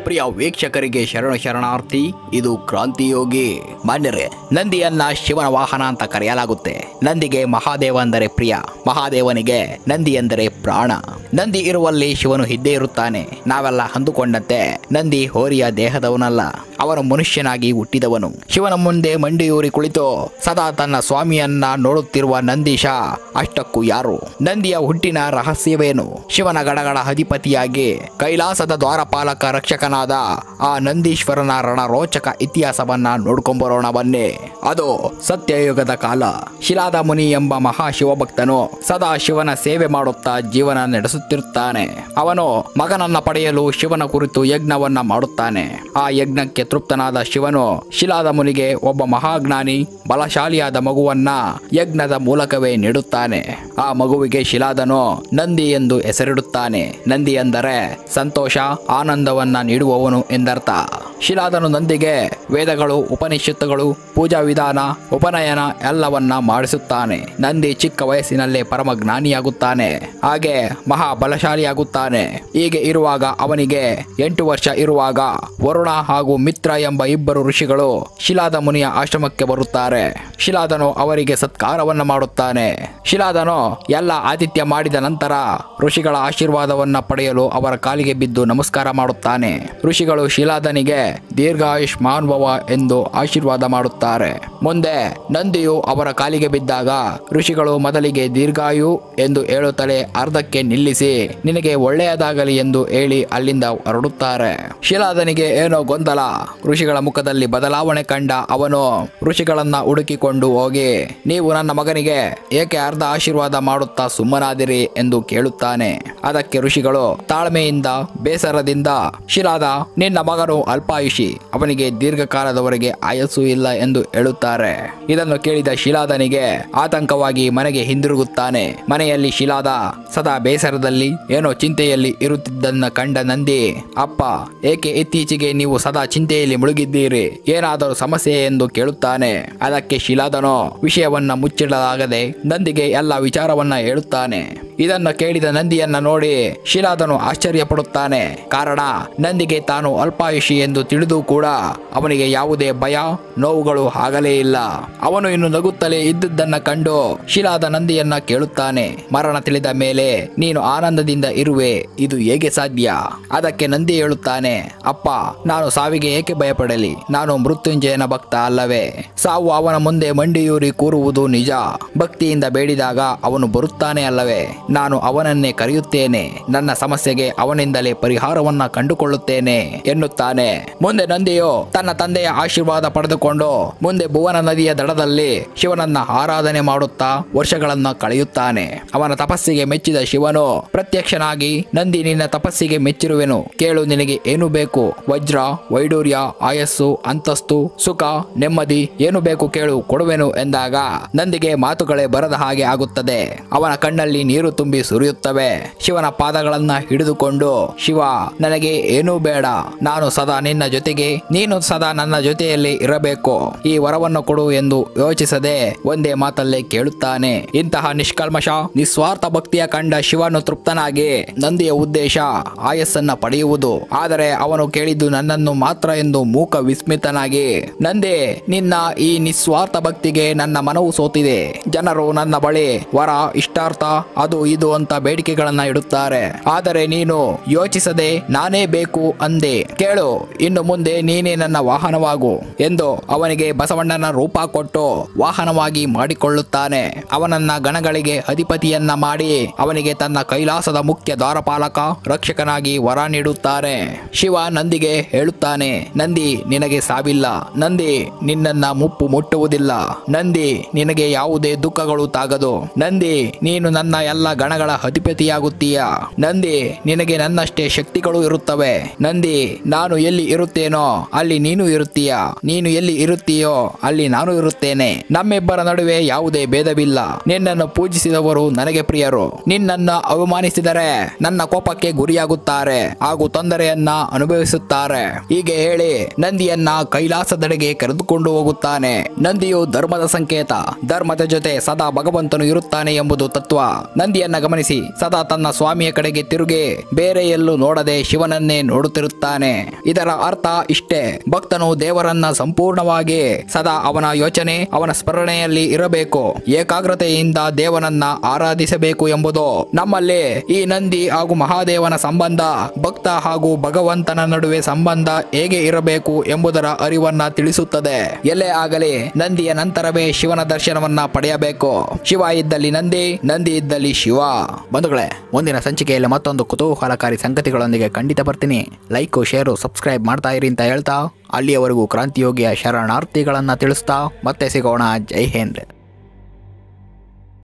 ಪ್ರಿಯ ವೀಕ್ಷಕರಿಗೆ ಶರಣಾರ್ಥಿ. ಇದು ಕ್ರಾಂತಿಯೋಗಿ. ಮಾನ್ಯರೇ, ನಂದಿಯನ್ನ ಶಿವನ ವಾಹನ ಅಂತ ಕರೆಯಲಾಗುತ್ತೆ. ನಂದಿಗೆ ಮಹಾದೇವ ಅಂದರೆ ಪ್ರಿಯ, ಮಹಾದೇವನಿಗೆ ನಂದಿ ಎಂದರೆ ಪ್ರಾಣ. ನಂದಿ ಇರುವಲ್ಲಿ ಶಿವನು ಇದ್ದೇ ಇರುತ್ತಾನೆ. ನಾವೆಲ್ಲ ಅಂದುಕೊಂಡಂತೆ ನಂದಿ ಹೋರಿಯ ದೇಹದವನಲ್ಲ, ಅವನು ಮನುಷ್ಯನಾಗಿ ಹುಟ್ಟಿದವನು. ಶಿವನ ಮುಂದೆ ಮಂಡಿಯೂರಿ ಕುಳಿತು ಸದಾ ತನ್ನ ಸ್ವಾಮಿಯನ್ನ ನೋಡುತ್ತಿರುವ ನಂದೀಶ ಅಷ್ಟಕ್ಕೂ ಯಾರು? ನಂದಿಯ ಹುಟ್ಟಿನ ರಹಸ್ಯವೇನು? ಶಿವನ ಗಡಗಳ ಅಧಿಪತಿಯಾಗಿ ಕೈಲಾಸದ ದ್ವಾರಪಾಲಕ ರಕ್ಷಕನಾದ ಆ ನಂದೀಶ್ವರನ ರಣರೋಚಕ ಇತಿಹಾಸವನ್ನ ನೋಡ್ಕೊಂಬರೋಣ ಬನ್ನಿ. ಅದು ಸತ್ಯಯುಗದ ಕಾಲ. ಶಿಲಾದ ಮುನಿ ಎಂಬ ಮಹಾ ಶಿವಭಕ್ತನು ಸದಾ ಶಿವನ ಸೇವೆ ಮಾಡುತ್ತಾ ಜೀವನ ನಡೆಸುತ್ತಿರುತ್ತಾನೆ. ಅವನು ಮಗನನ್ನ ಪಡೆಯಲು ಶಿವನ ಕುರಿತು ಯಜ್ಞವನ್ನ ಮಾಡುತ್ತಾನೆ. ಆ ಯಜ್ಞಕ್ಕೆ ತೃಪ್ತನಾದ ಶಿವನು ಶಿಲಾದ ಮುನಿಗೆ ಒಬ್ಬ ಮಹಾಜ್ಞಾನಿ ಬಲಶಾಲಿಯಾದ ಮಗುವನ್ನ ಯಜ್ಞದ ಮೂಲಕವೇ ನೀಡುತ್ತಾನೆ. ಆ ಮಗುವಿಗೆ ಶಿಲಾದನು ನಂದಿ ಎಂದು ಹೆಸರಿಡುತ್ತಾನೆ. ನಂದಿ ಎಂದರೆ ಸಂತೋಷ, ಆನಂದವನ್ನ ನೀಡುವವನು ಎಂದರ್ಥ. ಶಿಲಾದನು ನಂದಿಗೆ ವೇದಗಳು, ಉಪನಿಷತ್ತುಗಳು, ಪೂಜಾ ವಿಧಾನ, ಉಪನಯನ ಎಲ್ಲವನ್ನ ಮಾಡಿಸುತ್ತಾನೆ. ನಂದಿ ಚಿಕ್ಕ ವಯಸ್ಸಿನಲ್ಲೇ ಪರಮ ಜ್ಞಾನಿಯಾಗುತ್ತಾನೆ, ಹಾಗೆ ಮಹಾಬಲಶಾಲಿಯಾಗುತ್ತಾನೆ. ಹೀಗೆ ಇರುವಾಗ ಅವನಿಗೆ 8 ವರ್ಷ ಇರುವಾಗ ವರುಣ ಹಾಗೂ ಮಿತ್ರ ಎಂಬ ಇಬ್ಬರು ಋಷಿಗಳು ಶಿಲಾದ ಮುನಿಯ ಆಶ್ರಮಕ್ಕೆ ಬರುತ್ತಾರೆ. ಶಿಲಾದನು ಅವರಿಗೆ ಸತ್ಕಾರವನ್ನ ಮಾಡುತ್ತಾನೆ. ಶಿಲಾದನು ಎಲ್ಲ ಆತಿಥ್ಯ ಮಾಡಿದ ನಂತರ ಋಷಿಗಳ ಆಶೀರ್ವಾದವನ್ನ ಪಡೆಯಲು ಅವರ ಕಾಲಿಗೆ ಬಿದ್ದು ನಮಸ್ಕಾರ ಮಾಡುತ್ತಾನೆ. ಋಷಿಗಳು ಶಿಲಾದನಿಗೆ ದೀರ್ಘಾಯುಷ್ಮಾನ್ ಭವ ಎಂದು ಆಶೀರ್ವಾದ ಮಾಡುತ್ತಾರೆ. ಮುಂದೆ ನಂದಿಯು ಅವರ ಕಾಲಿಗೆ ಬಿದ್ದಾಗ ಋಷಿಗಳು ಮೊದಲಿಗೆ ದೀರ್ಘಾಯು ಎಂದು ಹೇಳುತ್ತಲೇ ಅರ್ಧಕ್ಕೆ ನಿಲ್ಲಿಸಿ ನಿನಗೆ ಒಳ್ಳೆಯದಾಗಲಿ ಎಂದು ಹೇಳಿ ಅಲ್ಲಿಂದ ಹೊರಡುತ್ತಾರೆ. ಶಿಲಾದನಿಗೆ ಏನೋ ಗೊಂದಲ. ಋಷಿಗಳ ಮುಖದಲ್ಲಿ ಬದಲಾವಣೆ ಕಂಡ ಅವನು ಋಷಿಗಳನ್ನ ಹುಡುಕಿಕೊಂಡು ಹೋಗಿ, ನೀವು ನನ್ನ ಮಗನಿಗೆ ಏಕೆ ಅರ್ಧ ಆಶೀರ್ವಾದ ಮಾಡುತ್ತಾ ಸುಮ್ಮನಾದಿರಿ ಎಂದು ಕೇಳುತ್ತಾನೆ. ಅದಕ್ಕೆ ಋಷಿಗಳು ತಾಳ್ಮೆಯಿಂದ ಬೇಸರದಿಂದ, ಶಿಲಾದ, ನಿನ್ನ ಮಗನು ಅಲ್ಪಾಯುಷಿ, ಅವನಿಗೆ ದೀರ್ಘಕಾಲದವರೆಗೆ ಆಯಸ್ಸು ಇಲ್ಲ ಎಂದು ಹೇಳುತ್ತಾರೆ. ಇದನ್ನು ಕೇಳಿದ ಶಿಲಾದನಿಗೆ ಆತಂಕವಾಗಿ ಮನೆಗೆ ಹಿಂದಿರುಗುತ್ತಾನೆ. ಮನೆಯಲ್ಲಿ ಶಿಲಾದ ಸದಾ ಬೇಸರದಲ್ಲಿ ಏನೋ ಚಿಂತೆಯಲ್ಲಿ ಇರುತ್ತಿದ್ದನ್ನ ಕಂಡ ನಂದಿ, ಅಪ್ಪ, ಏಕೆ ಇತ್ತೀಚೆಗೆ ನೀವು ಸದಾ ಚಿಂತೆಯಲ್ಲಿ ಮುಳುಗಿದ್ದೀರಿ? ಏನಾದರೂ ಸಮಸ್ಯೆ ಎಂದು ಕೇಳುತ್ತಾನೆ. ಅದಕ್ಕೆ ಶಿಲಾದನು ವಿಷಯವನ್ನ ಮುಚ್ಚಿಡಲಾಗದೆ ನಂದಿಗೆ ಎಲ್ಲ ವಿಚಾರವನ್ನ ಹೇಳುತ್ತಾನೆ. ಇದನ್ನು ಕೇಳಿದ ನಂದಿಯನ್ನ ನೋಡಿ ಶಿಲಾದನು ಆಶ್ಚರ್ಯಪಡುತ್ತಾನೆ. ಕಾರಣ, ನಂದಿಗೆ ತಾನು ಅಲ್ಪಾಯುಷಿ ಎಂದು ತಿಳಿದು ಕೂಡ ಅವನಿಗೆ ಯಾವುದೇ ಭಯ, ನೋವುಗಳು ಆಗಲೇ ಇಲ್ಲ. ಅವನು ಇನ್ನು ನಗುತ್ತಲೇ ಇದ್ದುದನ್ನ ಕಂಡು ಶಿಲಾದ ನಂದಿಯನ್ನ ಕೇಳುತ್ತಾನೆ, ಮರಣ ತಿಳಿದ ಮೇಲೆ ನೀನು ಆನಂದದಿಂದ ಇರುವೆ, ಇದು ಹೇಗೆ ಸಾಧ್ಯ? ಅದಕ್ಕೆ ನಂದಿ ಹೇಳುತ್ತಾನೆ, ಅಪ್ಪ, ನಾನು ಸಾವಿಗೆ ಏಕೆ ಭಯಪಡಲಿ? ನಾನು ಮೃತ್ಯುಂಜಯನ ಭಕ್ತ ಅಲ್ಲವೇ? ಸಾವು ಅವನ ಮುಂದೆ ಮಂಡಿಯೂರಿ ಕೂರುವುದು ನಿಜ. ಭಕ್ತಿಯಿಂದ ಬೇಡಿದಾಗ ಅವನು ಬರುತ್ತಾನೆ ಅಲ್ಲವೇ? ನಾನು ಅವನನ್ನೇ ಕರೆಯುತ್ತೇನೆ. ನನ್ನ ಸಮಸ್ಯೆಗೆ ಅವನಿಂದಲೇ ಪರಿಹಾರವನ್ನ ಕಂಡುಕೊಳ್ಳುತ್ತೇನೆ ಎನ್ನುತ್ತಾನೆ. ಮುಂದೆ ನಂದಿಯು ತನ್ನ ತಂದೆಯ ಆಶೀರ್ವಾದ ಪಡೆದುಕೊಂಡು ಮುಂದೆ ಭುವನ ನದಿಯ ದಡದಲ್ಲಿ ಶಿವನನ್ನ ಆರಾಧನೆ ಮಾಡುತ್ತಾ ವರ್ಷಗಳನ್ನ ಕಳೆಯುತ್ತಾನೆ. ಅವನ ತಪಸ್ಸಿಗೆ ಮೆಚ್ಚಿದ ಶಿವನು ಪ್ರತ್ಯಕ್ಷನಾಗಿ, ನಂದಿ, ನಿನ್ನ ತಪಸ್ಸಿಗೆ ಮೆಚ್ಚಿರುವೆನು, ಕೇಳು, ನಿನಗೆ ಏನು ಬೇಕು? ವಜ್ರ, ವೈಡೂರ್ಯ, ಆಯಸ್ಸು, ಅಂತಸ್ತು, ಸುಖ, ನೆಮ್ಮದಿ, ಏನು ಬೇಕು ಕೇಳು, ಕೊಡುವೆನು ಎಂದಾಗ ನಂದಿಗೆ ಮಾತುಗಳೇ ಬರದ ಹಾಗೆ ಆಗುತ್ತದೆ. ಅವನ ಕಣ್ಣಲ್ಲಿ ನೀರು ತುಂಬಿ ಸುರಿಯುತ್ತವೆ. ಶಿವನ ಪಾದಗಳನ್ನ ಹಿಡಿದುಕೊಂಡು, ಶಿವ, ನನಗೆ ಏನೂ ಬೇಡ, ನಾನು ಸದಾ ನಿನ್ನ ಜೊತೆಗೆ, ನೀನು ಸದಾ ನನ್ನ ಜೊತೆಯಲ್ಲಿ ಇರಬೇಕು, ಈ ವರವನ್ನು ಕೊಡು ಎಂದು ಯೋಚಿಸದೆ ಒಂದೇ ಮಾತಲ್ಲೇ ಕೇಳುತ್ತಾನೆ. ಇಂತಹ ನಿಷ್ಕಲ್ಮಶ ನಿಸ್ವಾರ್ಥ ಭಕ್ತಿಯ ಕಂಡ ಶಿವನು ತೃಪ್ತನಾಗಿ, ನಂದಿಯ ಉದ್ದೇಶ ಆಯಸ್ಸನ್ನ ಪಡೆಯುವುದು, ಆದರೆ ಅವನು ಕೇಳಿದ್ದು ನನ್ನನ್ನು ಮಾತ್ರ ಎಂದು ಮೂಕ ವಿಸ್ಮಿತನಾಗಿ, ನಂದಿ, ನಿನ್ನ ಈ ನಿಸ್ವಾರ್ಥ ಭಕ್ತಿಗೆ ನನ್ನ ಮನವು ಸೋತಿದೆ. ಜನರು ನನ್ನ ಬಳಿ ವರ, ಇಷ್ಟಾರ್ಥ, ಅದು ಇದು ಅಂತ ಬೇಡಿಕೆಗಳನ್ನ ಇಡುತ್ತಾರೆ, ಆದರೆ ನೀನು ಯೋಚಿಸದೆ ನಾನೇ ಬೇಕು ಅಂದೆ. ಕೇಳು, ಇನ್ನು ಮುಂದೆ ನೀನೇ ನನ್ನ ವಾಹನವಾಗು ಎಂದು ಅವನಿಗೆ ಬಸವಣ್ಣನ ರೂಪ ಕೊಟ್ಟು ವಾಹನವಾಗಿ ಮಾಡಿಕೊಳ್ಳುತ್ತಾನೆ. ಅವನನ್ನ ಗಣಗಳಿಗೆ ಅಧಿಪತಿಯನ್ನ ಮಾಡಿ ಅವನಿಗೆ ತನ್ನ ಕೈಲಾಸದ ಮುಖ್ಯ ದ್ವಾರಪಾಲಕ ರಕ್ಷಕನಾಗಿ ವರ ನೀಡುತ್ತಾನೆ. ಶಿವ ನಂದಿಗೆ ಹೇಳುತ್ತಾನೆ, ನಂದಿ, ನಿನಗೆ ಸಾವಿಲ್ಲ. ನಂದಿ, ನಿನ್ನನ್ನ ಮುಪ್ಪು ಮುಟ್ಟುವುದಿಲ್ಲ. ನಂದಿ, ನಿನಗೆ ಯಾವುದೇ ದುಃಖಗಳು ತಾಗದು. ನಂದಿ, ನೀನು ನನ್ನ ಎಲ್ಲ ಗಣಗಳ ಅಧಿಪತಿಯಾಗುತ್ತೀಯ. ನಂದಿ, ನಿನಗೆ ನನ್ನಷ್ಟೇ ಶಕ್ತಿಗಳು ಇರುತ್ತವೆ. ನಂದಿ, ನಾನು ಎಲ್ಲಿ ಇರುತ್ತೇನೋ ಅಲ್ಲಿ ನೀನು ಇರುತ್ತೀಯ, ನೀನು ಎಲ್ಲಿ ಇರುತ್ತೀಯೋ ಅಲ್ಲಿ ನಾನು ಇರುತ್ತೇನೆ. ನಮ್ಮಿಬ್ಬರ ನಡುವೆ ಯಾವುದೇ ಭೇದವಿಲ್ಲ. ನಿನ್ನನ್ನು ಪೂಜಿಸಿದವರು ನನಗೆ ಪ್ರಿಯರು. ನಿನ್ನನ್ನು ಅವಮಾನಿಸಿದರೆ ನನ್ನ ಕೋಪಕ್ಕೆ ಗುರಿಯಾಗುತ್ತಾರೆ ಹಾಗೂ ತೊಂದರೆಯನ್ನ ಅನುಭವಿಸುತ್ತಾರೆ. ಹೀಗೆ ಹೇಳಿ ನಂದಿಯನ್ನ ಕೈಲಾಸದೆಡೆಗೆ ಕರೆದುಕೊಂಡು ಹೋಗುತ್ತಾನೆ. ನಂದಿಯು ಧರ್ಮದ ಸಂಕೇತ. ಧರ್ಮದ ಜೊತೆ ಸದಾ ಭಗವಂತನು ಇರುತ್ತಾನೆ ಎಂಬುದು ತತ್ವ. ನಂದಿಯ ನಂದಿಯನ್ನ ಗಮನಿಸಿ ಸದಾ ತನ್ನ ಸ್ವಾಮಿಯ ಕಡೆಗೆ ತಿರುಗಿ ಬೇರೆ ಎಲ್ಲೂ ನೋಡದೆ ಶಿವನನ್ನೇ ನೋಡುತ್ತಿರುತ್ತಾನೆ. ಇದರ ಅರ್ಥ ಇಷ್ಟೇ, ಭಕ್ತನು ದೇವರನ್ನ ಸಂಪೂರ್ಣವಾಗಿ ಸದಾ ಅವನ ಯೋಚನೆ ಅವನ ಸ್ಮರಣೆಯಲ್ಲಿ ಇರಬೇಕು, ಏಕಾಗ್ರತೆಯಿಂದ ದೇವನನ್ನ ಆರಾಧಿಸಬೇಕು ಎಂಬುದು. ನಮ್ಮಲ್ಲಿ ಈ ನಂದಿ ಹಾಗೂ ಮಹಾದೇವನ ಸಂಬಂಧ, ಭಕ್ತ ಹಾಗೂ ಭಗವಂತನ ನಡುವೆ ಸಂಬಂಧ ಹೇಗೆ ಇರಬೇಕು ಎಂಬುದರ ಅರಿವನ್ನ ತಿಳಿಸುತ್ತದೆ. ಎಲ್ಲೇ ಆಗಲಿ ನಂದಿಯ ನಂತರವೇ ಶಿವನ ದರ್ಶನವನ್ನ ಪಡೆಯಬೇಕು. ಶಿವ ಇದ್ದಲ್ಲಿ ನಂದಿ, ನಂದಿ ಇದ್ದಲ್ಲಿ ಶಿವ. ಬಂಧುಗಳೇ, ಮುಂದಿನ ಸಂಚಿಕೆಯಲ್ಲಿ ಮತ್ತೊಂದು ಕುತೂಹಲಕಾರಿ ಸಂಗತಿಗಳೊಂದಿಗೆ ಖಂಡಿತ ಬರ್ತೀನಿ. ಲೈಕ್, ಶೇರು, ಸಬ್ಸ್ಕ್ರೈಬ್ ಮಾಡ್ತಾ ಇರಿ ಅಂತ ಹೇಳ್ತಾ ಅಲ್ಲಿಯವರೆಗೂ ಕ್ರಾಂತಿಯೋಗಿಯ ಶರಣಾರ್ಥಿಗಳನ್ನ ತಿಳಿಸ್ತಾ ಮತ್ತೆ ಸಿಗೋಣ. ಜೈ ಹಿಂದ್.